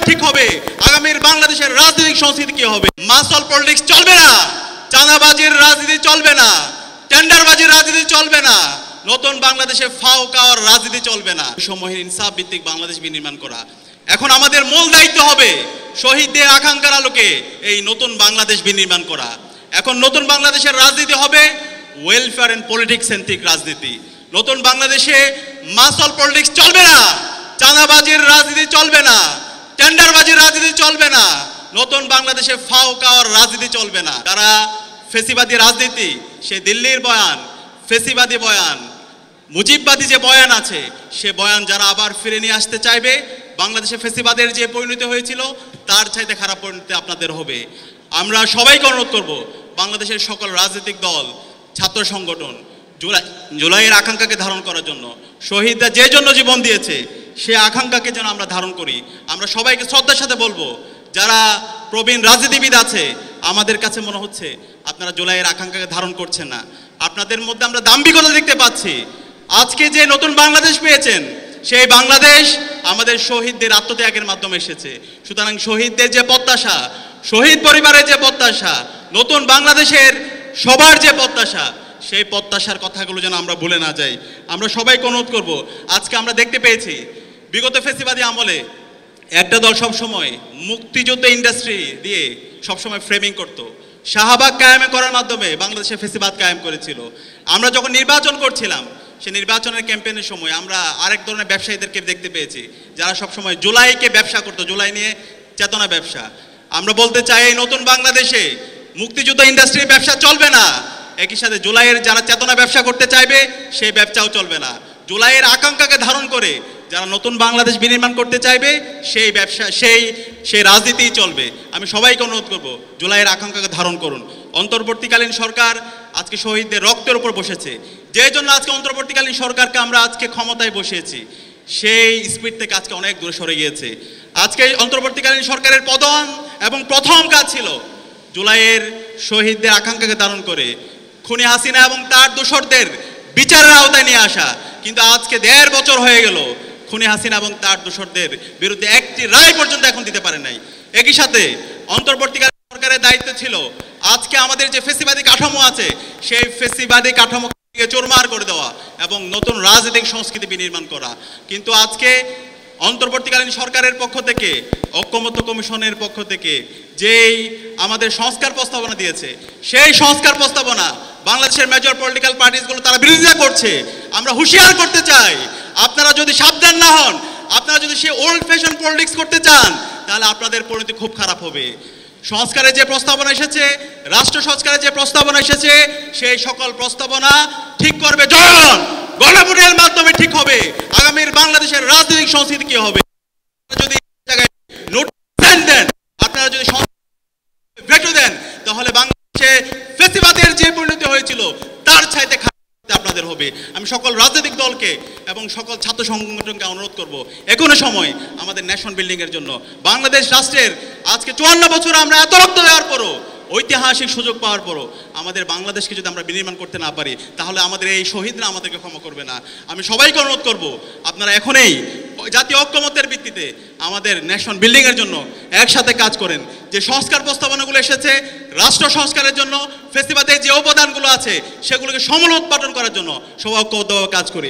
ঠিক হবে আগামীর বাংলাদেশের রাজনৈতিক সংস্কৃতি কি হবে। মাসল পলিটিক্স চলবে না, চাঁদাবাজির রাজনীতি চলবে না, টেন্ডারবাজির রাজনীতি চলবে না, নতুন বাংলাদেশে ফাও কাওয়ার রাজনীতি চলবে না। সময়ের ইনসাফ ভিত্তিক বাংলাদেশ বিনির্মাণ করা এখন আমাদের মূল দায়িত্ব হবে। শহীদদের আকাঙ্ক্ষার আলোকে এই নতুন বাংলাদেশ বিনির্মাণ করা। এখন নতুন বাংলাদেশের রাজনীতি হবে ওয়েলফেয়ার এন্ড পলিটিক্স সেন্ট্রিক রাজনীতি। নতুন বাংলাদেশে মাসল পলিটিক্স চলবে না, চাঁদাবাজির রাজনীতি চলবে না, টেন্ডারবাজির রাজনীতি চলবে না, নতুন বাংলাদেশে ফাও কাওয়ার রাজনীতি চলবে না। তারা ফেসিবাদী রাজনীতি, সে দিল্লির বয়ান, ফেসিবাদী বয়ান, মুজিববাদী যে বয়ান আছে, সে বয়ান যারা আবার ফিরে নিয়ে আসতে চাইবে, বাংলাদেশে ফেসিবাদের যে পরিণতি হয়েছিল তার চাইতে খারাপ পরিণতি আপনাদের হবে। আমরা সবাইকে অনুরোধ করব, বাংলাদেশের সকল রাজনৈতিক দল, ছাত্র সংগঠন জুলাইয়ের আকাঙ্ক্ষাকে ধারণ করার জন্য, শহীদরা যে জন্য জীবন দিয়েছে সে আকাঙ্ক্ষাকে যেন আমরা ধারণ করি। আমরা সবাইকে শ্রদ্ধার সাথে বলবো, যারা প্রবীণ রাজনীতিবিদ আছে, আমাদের কাছে মনে হচ্ছে আপনারা জুলাইয়ের আকাঙ্ক্ষাকে ধারণ করছেন না। আপনাদের মধ্যে আমরা দাম্ভিকতা দেখতে পাচ্ছি। আজকে যে নতুন বাংলাদেশ পেয়েছেন, সেই বাংলাদেশ আমাদের শহীদদের আত্মত্যাগের মাধ্যমে এসেছে। সুতরাং শহীদদের যে প্রত্যাশা, শহীদ পরিবারের যে প্রত্যাশা, নতুন বাংলাদেশের সবার যে প্রত্যাশা, সেই প্রত্যাশার কথাগুলো যেন আমরা ভুলে না যাই। আমরা সবাইকে অনুরোধ করব, আজকে আমরা দেখতে পেয়েছি বিগত ফেসিবাদী আমলে একটা দল সবসময় মুক্তিযুদ্ধ ইন্ডাস্ট্রি দিয়ে সবসময় ফ্রেমিং করত, শাহবাগ কায়েম করার মাধ্যমে বাংলাদেশে ফেসিবাদ কায়েম করেছিল। আমরা যখন নির্বাচন করছিলাম, সেই নির্বাচনের ক্যাম্পেইনের সময় আমরা আরেক ধরনের ব্যবসায়ীদেরকে দেখতে পেয়েছি, যারা সবসময় জুলাইকে ব্যবসা করতো, জুলাই নিয়ে চেতনা ব্যবসা। আমরা বলতে চাই, এই নতুন বাংলাদেশে মুক্তিযুদ্ধ ইন্ডাস্ট্রির ব্যবসা চলবে না, একই সাথে জুলাইয়ের যারা চেতনা ব্যবসা করতে চাইবে সেই ব্যবসাও চলবে না। জুলাইয়ের আকাঙ্ক্ষাকে ধারণ করে যারা নতুন বাংলাদেশ বিনির্মাণ করতে চাইবে সেই ব্যবসা, সেই রাজনীতিই চলবে। আমি সবাইকে অনুরোধ করব, জুলাইয়ের আকাঙ্ক্ষাকে ধারণ করুন। অন্তর্বর্তীকালীন সরকার আজকে শহীদদের রক্তের উপর বসেছে, যে জন্য আজকে অন্তর্বর্তীকালীন সরকারকে আমরা আজকে ক্ষমতায় বসিয়েছি, সেই স্পিড থেকে আজকে অনেক দূরে সরে গিয়েছে। আজকে অন্তর্বর্তীকালীন সরকারের প্রধান এবং প্রথম কাজ ছিল জুলাইয়ের শহীদদের আকাঙ্ক্ষাকে ধারণ করে খুনি হাসিনা এবং তার দোসরদের বিচারের আওতায় নিয়ে আসা। কিন্তু আজকে 1.5 বছর হয়ে গেল, খুনি হাসিনা এবং তার দোসরদের বিরুদ্ধে একটি রায় পর্যন্ত এখন দিতে পারে নাই। একই সাথে অন্তর্বর্তীকালীন সরকারের দায়িত্ব ছিল আজকে আমাদের যে ফেসিবাদী কাঠামো আছে, সেই ফেসিবাদী কাঠামোকে চুরমার করে দেওয়া এবং নতুন রাজনৈতিক সংস্কৃতি বিনির্মাণ করা। কিন্তু আজকে অন্তর্বর্তীকালীন সরকারের পক্ষ থেকে, ঐকমত্য কমিশনের পক্ষ থেকে যেই আমাদের সংস্কার প্রস্তাবনা দিয়েছে, সেই সংস্কার প্রস্তাবনা বাংলাদেশের মেজর পলিটিক্যাল পার্টিসগুলো তারা বিরোধিতা করছে। আমরা হুঁশিয়ার করতে চাই, আপনারা যদি সাবধান না হন, আপনারা যদি সেই ওল্ড ফ্যাশন পলিটিক্স করতে চান, তাহলে আপনাদের পরিণতি খুব খারাপ হবে। সংস্কারের যে প্রস্তাবনা এসেছে, রাষ্ট্র সংস্কারের যে প্রস্তাবনা এসেছে, সেই সকল প্রস্তাবনা ঠিক করবে জনগণ, গণভোটের মাধ্যমে ঠিক হবে আগামীর বাংলাদেশের রাজনৈতিক সংস্কৃতি কি হবে। যদি নোটিশ দেন, আপনারা যদি ভেটো দেন, তাহলে বাংলাদেশে ফেসিবাদের যে পরিণতি হয়েছিল তার চাইতে খারাপ আপনাদের হবে। আমি সকল রাজনৈতিক দলকে এবং সকল ছাত্র সংগঠনকে অনুরোধ করব, এখনো সময় আমাদের ন্যাশন বিল্ডিং এর জন্য। বাংলাদেশ রাষ্ট্রের আজকে 54 বছর আমরা এত রক্ত দেওয়ার পরও, ঐতিহাসিক সুযোগ পাওয়ার পরও আমাদের বাংলাদেশকে যদি আমরা বিনির্মাণ করতে না পারি, তাহলে আমাদের এই শহীদরা আমাদেরকে ক্ষমা করবে না। আমি সবাইকে অনুরোধ করব, আপনারা এখনই জাতীয় ঐক্যমত্যের ভিত্তিতে আমাদের ন্যাশন বিল্ডিং এর জন্য একসাথে কাজ করেন। যে সংস্কার প্রস্তাবনাগুলো এসেছে রাষ্ট্র সংস্কারের জন্য, ফেসিবাদের যে অবদানগুলো আছে সেগুলোকে সমূল উৎপাদন করার জন্য সবাই ঐক্যবদ্ধভাবে কাজ করি।